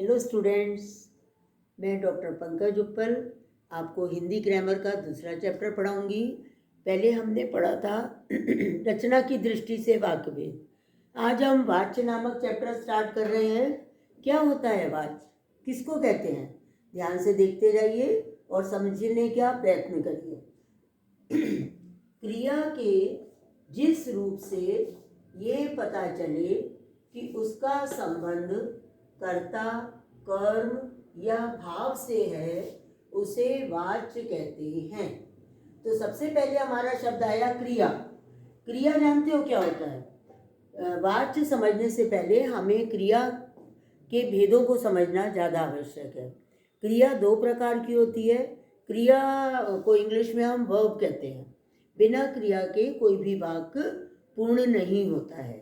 Hello students, मैं doctor Pankaj उप्पल आपको Hindi grammar का दूसरा चैप्टर पढ़ाऊंगी। पहले हमने पढ़ा था रचना की दृष्टि से वाक्य भेद। आज हम वाच्य नामक चैप्टर स्टार्ट कर रहे हैं। क्या होता है वाच्य, किसको कहते हैं? ध्यान से देखते जाइए और समझने का प्रयत्न करिए। क्रिया के जिस रूप से ये पता चले कि उसका संबंध कर्ता, कर्म या भाव से है, उसे वाच्य कहते हैं। तो सबसे पहले हमारा शब्द आया क्रिया। क्रिया जानते हो क्या होता है? वाच्य समझने से पहले हमें क्रिया के भेदों को समझना ज़्यादा आवश्यक है। क्रिया दो प्रकार की होती है। क्रिया को इंग्लिश में हम वर्ब कहते हैं। बिना क्रिया के कोई भी वाक्य पूर्ण नहीं होता है।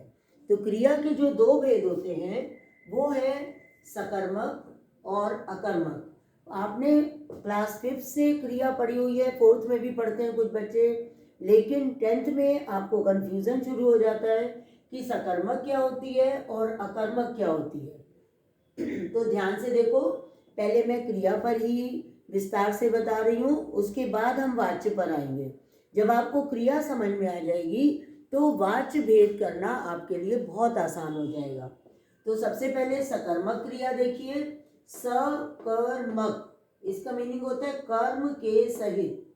तो क्रिया के जो दो भेद होते हैं वो है सकर्मक और अकर्मक। आपने क्लास 5 से क्रिया पढ़ी हुई है, 4th में भी पढ़ते हैं कुछ बच्चे, लेकिन 10th में आपको कंफ्यूजन शुरू हो जाता है कि सकर्मक क्या होती है और अकर्मक क्या होती है। तो ध्यान से देखो, पहले मैं क्रिया पर ही विस्तार से बता रही हूँ, उसके बाद हम वाच्य पर आएंगे। जब आपको क्रिया समझ में आ जाएगी तो वाच्य भेद करना आपके लिए बहुत आसान हो जाएगा। तो सबसे पहले सकर्मक क्रिया देखिए। सकर्मक, इसका मीनिंग होता है कर्म के सहित।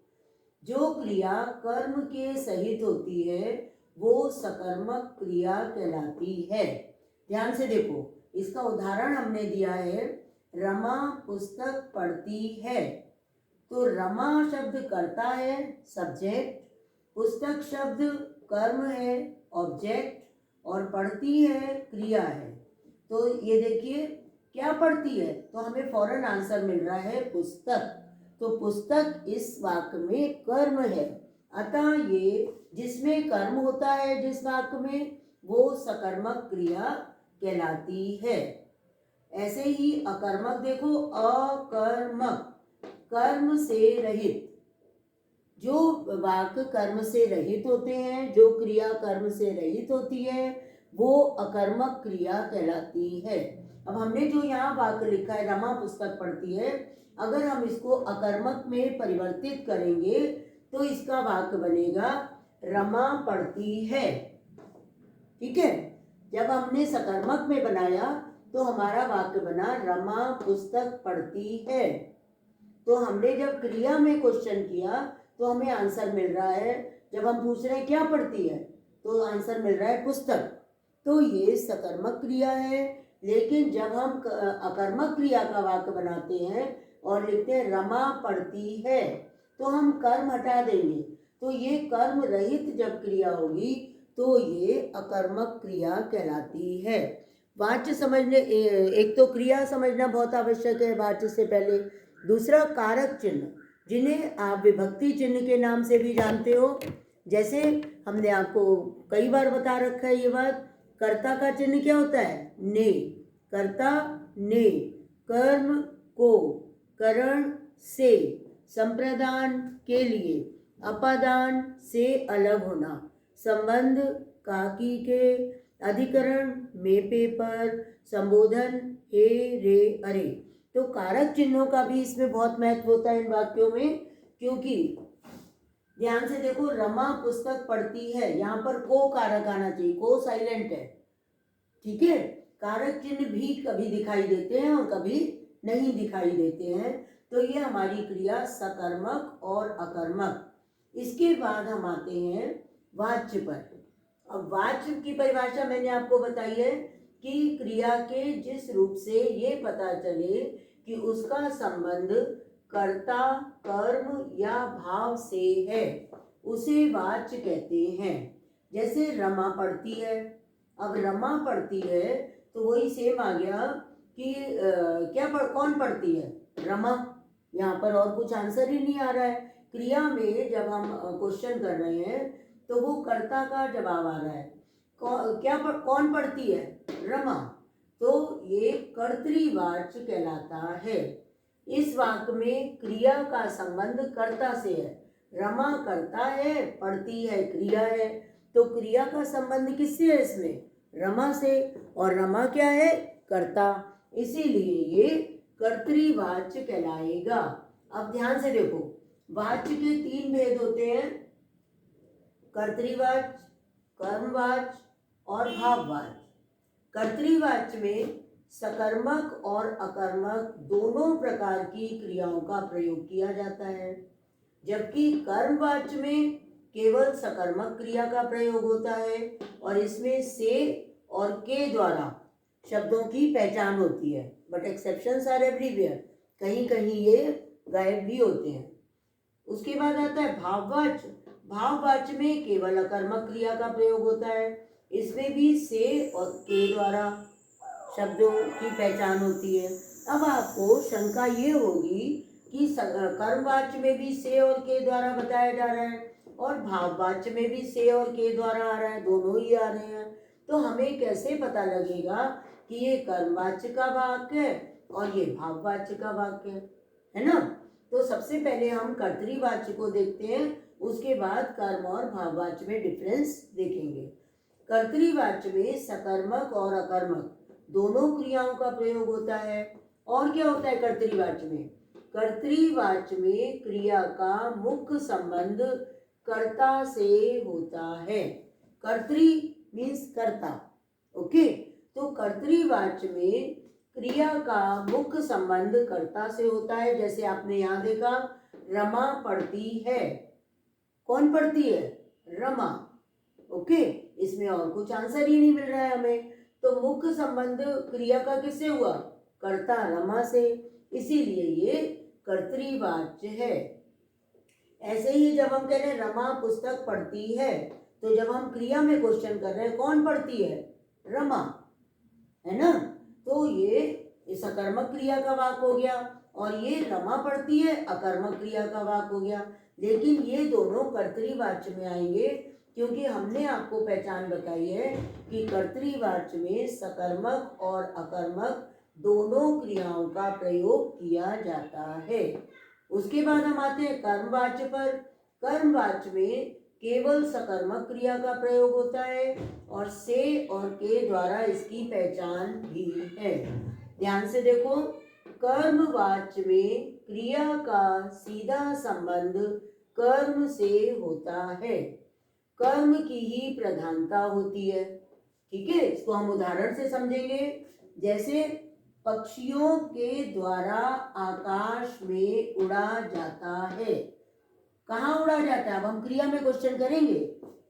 जो क्रिया कर्म के सहित होती है वो सकर्मक क्रिया कहलाती है। ध्यान से देखो, इसका उदाहरण हमने दिया है, रमा पुस्तक पढ़ती है। तो रमा शब्द कर्ता है, सब्जेक्ट, पुस्तक शब्द कर्म है, ऑब्जेक्ट, और पढ़ती है क्रिया है। तो ये देखिए, क्या पढ़ती है? तो हमें फौरन आंसर मिल रहा है पुस्तक। तो पुस्तक इस वाक्य में कर्म है, अतः ये जिसमें कर्म होता है जिस वाक्य में, वो सकर्मक क्रिया कहलाती है। ऐसे ही अकर्मक देखो, अकर्मक, कर्म से रहित। जो वाक्य कर्म से रहित होते हैं, जो क्रिया कर्म से रहित होती है, वो अकर्मक क्रिया कहलाती है। अब हमने जो यहाँ वाक्य लिखा है, रमा पुस्तक पढ़ती है, अगर हम इसको अकर्मक में परिवर्तित करेंगे तो इसका वाक्य बनेगा रमा पढ़ती है। ठीक है। जब हमने सकर्मक में बनाया तो हमारा वाक्य बना रमा पुस्तक पढ़ती है। तो हमने जब क्रिया में क्वेश्चन किया तो हमें आंसर मिल रहा है, जब हम पूछ रहे हैं क्या पढ़ती है तो आंसर मिल रहा है पुस्तक। तो ये सकर्मक क्रिया है। लेकिन जब हम अकर्मक क्रिया का वाक्य बनाते हैं और लिखते हैं रमा पढ़ती है, तो हम कर्म हटा देंगे। तो ये कर्म रहित जब क्रिया होगी तो ये अकर्मक क्रिया कहलाती है। वाच्य समझने, एक तो क्रिया समझना बहुत आवश्यक है वाच्य से पहले। दूसरा कारक चिन्ह, जिन्हें आप विभक्ति चिन्ह के नाम से भी जानते हो। जैसे हमने आपको कई बार बता रखा है ये बात, कर्ता का चिन्ह क्या होता है? ने। कर्ता ने, कर्म को, करण से, संप्रदान के लिए, अपादान से अलग होना, संबंध काकी के, अधिकरण में पेपर, संबोधन हे रे अरे। तो कारक चिन्हों का भी इसमें बहुत महत्व होता है इन वाक्यों में, क्योंकि ध्यान से देखो, रमा पुस्तक पढ़ती है, यहाँ पर को कारक आना चाहिए, को साइलेंट है। ठीक है। कारक चिन्ह भी कभी दिखाई देते हैं और कभी नहीं दिखाई देते हैं। तो ये हमारी क्रिया सकर्मक और अकर्मक। इसके बाद हम आते हैं वाच्य पर। अब वाच्य की परिभाषा मैंने आपको बताई है कि क्रिया के जिस रूप से ये पता चले कि उसका संबंध कर्ता, कर्म या भाव से है, उसे वाच्य कहते हैं। जैसे रमा पढ़ती है। अब रमा पढ़ती है तो वही सेम आ गया कि कौन पढ़ती है? रमा। यहाँ पर और कुछ आंसर ही नहीं आ रहा है। क्रिया में जब हम क्वेश्चन कर रहे हैं तो वो कर्ता का जवाब आ रहा है। कौन पढ़ती है? रमा। तो ये कर्तृवाच्य कहलाता है। इस वाक्य में क्रिया का संबंध कर्ता से है। रमा कर्ता है, पढ़ती है क्रिया है। तो क्रिया का संबंध किससे है इसमें? रमा से। और रमा क्या है? कर्ता। इसीलिए ये कर्तृवाच्य कहलाएगा। अब ध्यान से देखो, वाच्य के 3 भेद होते हैं, कर्तृवाच्य, कर्मवाच्य और भाववाच्य। कर्तृवाच्य में सकर्मक और अकर्मक दोनों प्रकार की क्रियाओं का प्रयोग किया जाता है, जबकि कर्मवाच्य में केवल सकर्मक क्रिया का प्रयोग होता है और इसमें से और के द्वारा शब्दों की पहचान होती है। बट एक्सेप्शंस आर एवरीवेयर, कहीं कहीं ये गायब भी होते हैं। उसके बाद आता है भाववाच्य। भाववाच्य में केवल अकर्मक क्रिया का प्रयोग होता है, इसमें भी से और के द्वारा शब्दों की पहचान होती है। अब आपको शंका ये होगी कि कर्मवाच्य में भी से और के द्वारा बताया जा रहा है और भाववाच्य में भी से और के द्वारा आ रहा है, दोनों ही आ रहे हैं, तो हमें कैसे पता लगेगा कि ये कर्मवाच्य का वाक्य है और ये भाववाच्य का वाक्य है ना। तो सबसे पहले हम कर्तृवाच्य को देखते हैं, उसके बाद कर्म और भाववाच्य में डिफरेंस देखेंगे। कर्तृवाच्य में सकर्मक और अकर्मक दोनों क्रियाओं का प्रयोग होता है। और क्या होता है कर्तृवाच्य में? कर्तृवाच्य में क्रिया का मुख्य संबंध कर्ता से होता है। कर्तृ मीन्स कर्ता, ओके। तो कर्तृवाच्य में क्रिया का मुख्य संबंध कर्ता से होता है। जैसे आपने यहाँ देखा, रमा पढ़ती है, कौन पढ़ती है? रमा, ओके। इसमें और कुछ आंसर ही नहीं मिल रहा है हमें, तो मुख्य संबंध क्रिया का किससे हुआ? कर्ता रमा से, इसीलिए ये कर्तृवाच्य है। ऐसे ही जब हम कह रहे हैं रमा पुस्तक पढ़ती है, तो जब हम क्रिया में क्वेश्चन कर रहे हैं कौन पढ़ती है? रमा, है ना। तो ये सकर्मक क्रिया का वाक हो गया और ये रमा पढ़ती है अकर्मक क्रिया का वाक हो गया। लेकिन ये दोनों कर्तृवाच्य में आएंगे, क्योंकि हमने आपको पहचान बताई है कि कर्तृवाच्य में सकर्मक और अकर्मक दोनों क्रियाओं का प्रयोग किया जाता है। उसके बाद हम आते हैं कर्मवाच्य पर। कर्मवाच्य में केवल सकर्मक क्रिया का प्रयोग होता है और से और के द्वारा इसकी पहचान भी है। ध्यान से देखो, कर्मवाच्य में क्रिया का सीधा संबंध कर्म से होता है, कर्म की ही प्रधानता होती है। ठीक है, इसको हम उदाहरण से समझेंगे। जैसे पक्षियों के द्वारा आकाश में उड़ा जाता है। कहाँ उड़ा जाता है? अब हम क्रिया में क्वेश्चन करेंगे,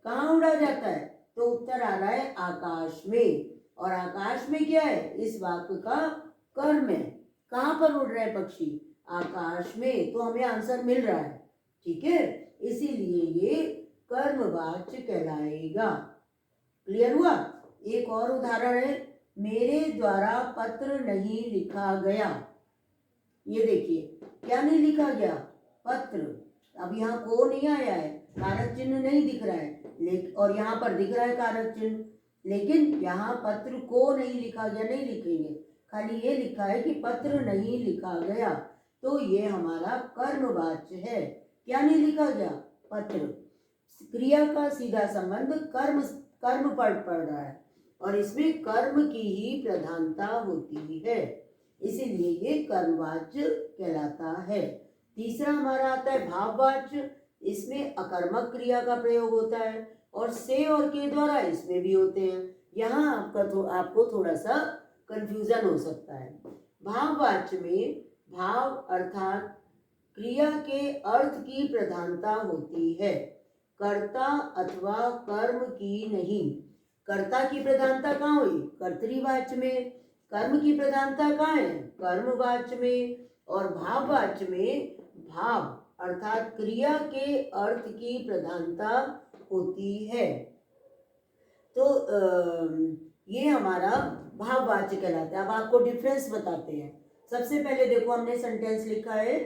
कहाँ उड़ा जाता है? तो उत्तर आ रहा है आकाश में। और आकाश में क्या है? इस वाक्य का कर्म है। कहाँ पर उड़ रहे पक्षी? आकाश में, तो हमें आंसर मिल रहा है। ठीक है, इसीलिए ये कर्मवाच्य कहलाएगा। क्लियर हुआ? एक और उदाहरण है, मेरे द्वारा पत्र नहीं लिखा गया। ये देखिए, क्या नहीं लिखा गया? पत्र। अब यहाँ को नहीं आया है, कारक चिन्ह नहीं दिख रहा है, और यहाँ पर दिख रहा है कारक चिन्ह, लेकिन यहाँ पत्र को नहीं लिखा गया, नहीं लिखेंगे, खाली ये लिखा है कि पत्र नहीं लिखा गया, तो ये हमारा कर्मवाच्य है। क्या नहीं लिखा गया? पत्र। क्रिया का सीधा संबंध कर्म पर पड़ रहा है और इसमें कर्म की ही प्रधानता होती है, इसीलिए ये कर्मवाच्य कहलाता है। तीसरा हमारा आता है भाववाच्य। इसमें अकर्मक क्रिया का प्रयोग होता है और से और के द्वारा इसमें भी होते हैं। यहाँ आपको थोड़ा सा कंफ्यूजन हो सकता है। भाववाच्य में भाव अर्थात क्रिया के अर्थ की प्रधानता होती है, कर्ता अथवा कर्म की नहीं। कर्ता की प्रधानता कहाँ हुई? कर्तृवाच्य में। कर्म की प्रधानता कहाँ है? कर्मवाच्य में। और भाववाच्य में भाव अर्थात क्रिया के अर्थ की प्रधानता होती है। तो ये हमारा भाववाच्य कहलाता है। अब आपको डिफरेंस बताते हैं। सबसे पहले देखो, हमने सेंटेंस लिखा है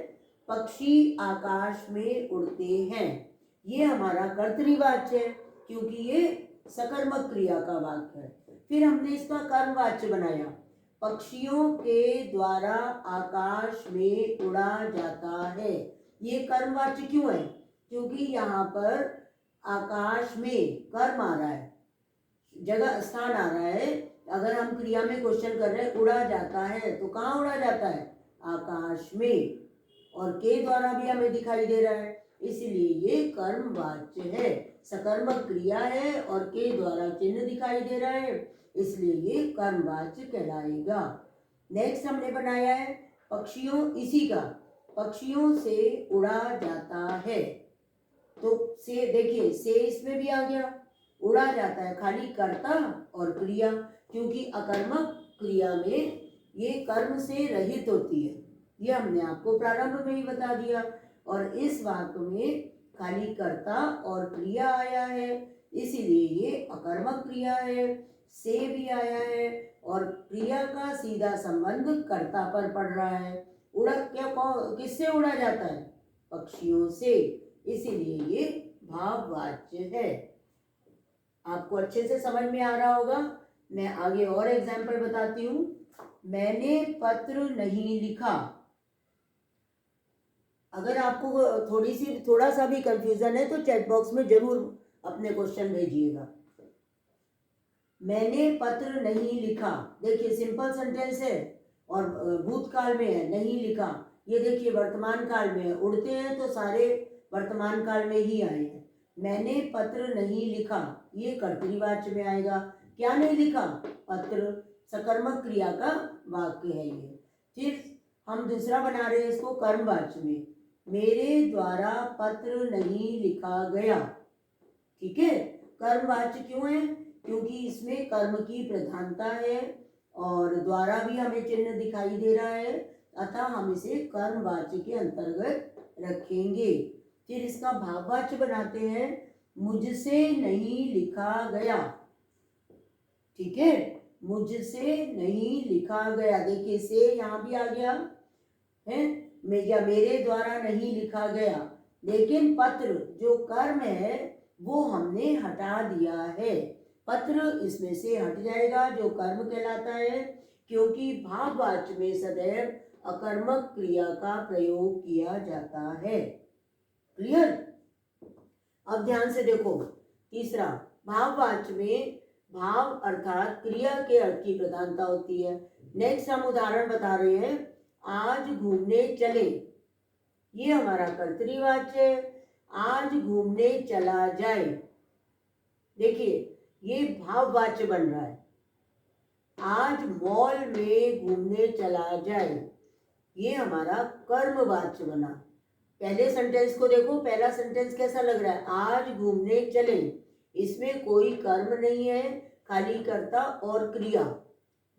पक्षी आकाश में उड़ते हैं। ये हमारा कर्तृवाच्य है, क्योंकि ये सकर्मक क्रिया का वाक्य है। फिर हमने इसका कर्मवाच्य बनाया, पक्षियों के द्वारा आकाश में उड़ा जाता है। ये कर्मवाच्य क्यों है? क्योंकि यहाँ पर आकाश में कर्म आ रहा है, जगह स्थान आ रहा है, अगर हम क्रिया में क्वेश्चन कर रहे हैं उड़ा जाता है, तो कहाँ उड़ा जाता है? आकाश में। और के द्वारा भी हमें दिखाई दे रहा है, इसलिए ये कर्मवाच्य है, सकर्मक क्रिया है और के द्वारा चिन्ह दिखाई दे रहा है, इसलिए ये कर्मवाच्य कहलाएगा। नेक्स्ट हमने बनाया है पक्षियों, इसी का, पक्षियों से उड़ा जाता है। तो से देखिए, से इसमें भी आ गया, उड़ा जाता है, खाली कर्ता और क्रिया, क्योंकि अकर्मक क्रिया में ये कर्म से रहित होती है, ये हमने आपको प्रारंभ में ही बता दिया। और इस वाक्य में खाली कर्ता और क्रिया आया है, इसीलिए ये अकर्मक क्रिया है। से भी आया है और क्रिया का सीधा संबंध कर्ता पर पड़ रहा है। उड़ा क्या, किससे उड़ा जाता है? पक्षियों से, इसीलिए ये भाववाच्य है। आपको अच्छे से समझ में आ रहा होगा। मैं आगे और एग्जाम्पल बताती हूँ। मैंने पत्र नहीं लिखा। अगर आपको थोड़ा सा भी कंफ्यूजन है तो चैट बॉक्स में जरूर अपने क्वेश्चन भेजिएगा। मैंने पत्र नहीं लिखा, देखिए सिंपल सेंटेंस है और भूतकाल में है, नहीं लिखा। ये देखिए वर्तमान काल में है, उड़ते हैं तो सारे वर्तमान काल में ही आए हैं। मैंने पत्र नहीं लिखा, ये कर्तृवाच्य में आएगा। क्या नहीं लिखा? पत्र, सकर्मक क्रिया का वाक्य है ये। फिर हम दूसरा बना रहे हैं इसको कर्मवाच्य में। मेरे द्वारा पत्र नहीं लिखा गया, ठीक है। कर्मवाच्य क्यों है? क्योंकि इसमें कर्म की प्रधानता है और द्वारा भी हमें चिन्ह दिखाई दे रहा है, अतः हम इसे कर्मवाच्य के अंतर्गत रखेंगे। फिर इसका भाववाच्य बनाते हैं, मुझसे नहीं लिखा गया, ठीक है, मुझसे नहीं लिखा गया। देखिए से यहाँ भी आ गया है, या मेरे द्वारा नहीं लिखा गया, लेकिन पत्र जो कर्म है वो हमने हटा दिया है। पत्र इसमें से हट जाएगा, जो कर्म कहलाता है, क्योंकि भाववाच्य में सदैव अकर्मक क्रिया का प्रयोग किया जाता है। क्लियर? अब ध्यान से देखो, तीसरा, भाववाच्य में भाव अर्थात क्रिया के अर्थ की प्रधानता होती है। नेक्स्ट हम उदाहरण बता रहे हैं, आज घूमने चले, ये हमारा कर्तृवाच्य है। आज घूमने चला जाए, देखिए ये भाववाच्य बन रहा है। आज मॉल में घूमने चला जाए, ये हमारा कर्मवाच्य बना। पहले सेंटेंस को देखो, पहला सेंटेंस कैसा लग रहा है? आज घूमने चले, इसमें कोई कर्म नहीं है, खाली कर्ता और क्रिया।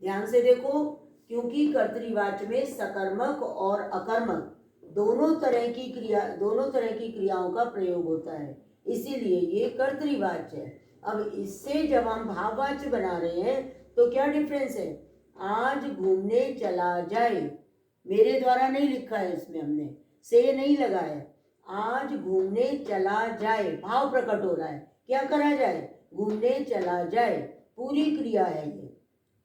ध्यान से देखो, क्योंकि कर्तृवाच्य में सकर्मक और अकर्मक दोनों तरह की क्रियाओं का प्रयोग होता है, इसीलिए ये कर्तृवाच्य है। अब इससे जब हम भाववाच्य बना रहे हैं तो क्या डिफरेंस है? आज घूमने चला जाए, मेरे द्वारा नहीं लिखा है, इसमें हमने से नहीं लगाया। आज घूमने चला जाए, भाव प्रकट हो रहा है, क्या करा जाए? घूमने चला जाए, पूरी क्रिया है ये,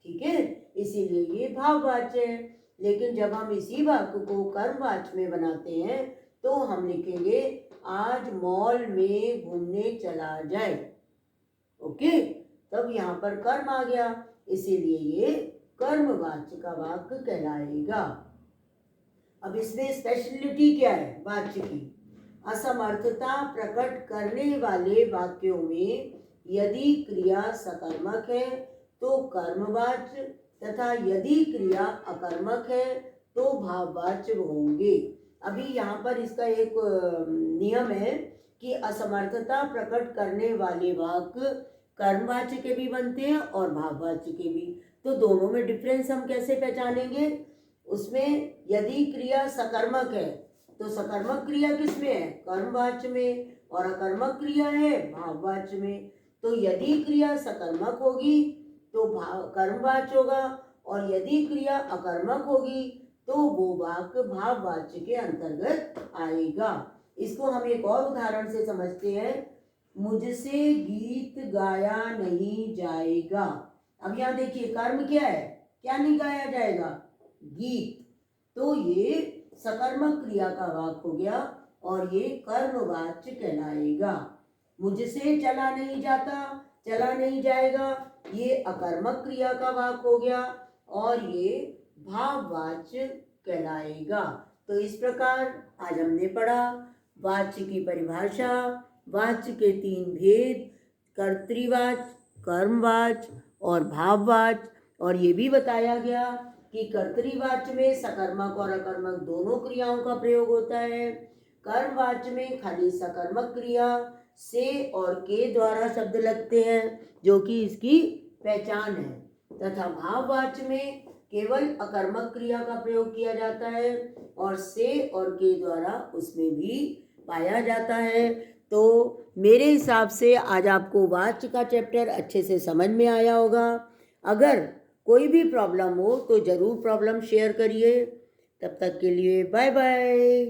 ठीक है, इसीलिए ये भाववाच्य है। लेकिन जब हम इसी वाक्य को कर्मवाच्य में बनाते हैं तो हम लिखेंगे आज मॉल में घूमने चला जाए, ओके, तब यहाँ पर कर्म आ गया, इसीलिए ये कर्मवाच्य का वाक्य कहलाएगा। अब इसमें स्पेशलिटी क्या है वाच्य की? असमर्थता प्रकट करने वाले वाक्यों में यदि क्रिया सकर्मक है तो कर्मवाच्य, तथा यदि क्रिया अकर्मक है तो भाववाच्य होंगे। अभी यहाँ पर इसका एक नियम है कि असमर्थता प्रकट करने वाले वाक्य कर्मवाच्य के भी बनते हैं और भाववाच्य के भी। तो दोनों में डिफरेंस हम कैसे पहचानेंगे? उसमें यदि क्रिया सकर्मक है तो सकर्मक क्रिया किसमें है? कर्मवाच्य में, और अकर्मक क्रिया है भाववाच्य में। तो यदि क्रिया सकर्मक होगी तो कर्मवाच्य होगा, और यदि क्रिया अकर्मक होगी तो वो वाक्य भाववाच्य के अंतर्गत आएगा। इसको हम एक और उदाहरण से समझते हैं। मुझसे गीत गाया नहीं जाएगा। अब यहाँ देखिए कर्म क्या है, क्या नहीं गाया जाएगा? गीत। तो ये सकर्मक क्रिया का वाक्य हो गया और ये कर्मवाच्य कहलाएगा। मुझसे चला नहीं जाता, चला नहीं जाएगा, ये अकर्मक क्रिया का वाक हो गया और ये भाववाच्य कहलाएगा। तो इस प्रकार आज हमने पढ़ा वाच्य की परिभाषा, वाच्य के 3 भेद, कर्तृवाच्य, कर्मवाच्य और भाववाच्य। और ये भी बताया गया कि कर्तृवाच्य में सकर्मक और अकर्मक दोनों क्रियाओं का प्रयोग होता है, कर्मवाच्य में खाली सकर्मक क्रिया से और के द्वारा शब्द लगते हैं जो कि इसकी पहचान है, तथा भाववाच्य में केवल अकर्मक क्रिया का प्रयोग किया जाता है और से और के द्वारा उसमें भी पाया जाता है। तो मेरे हिसाब से आज आपको वाच्य का चैप्टर अच्छे से समझ में आया होगा। अगर कोई भी प्रॉब्लम हो तो ज़रूर प्रॉब्लम शेयर करिए। तब तक के लिए बाय बाय।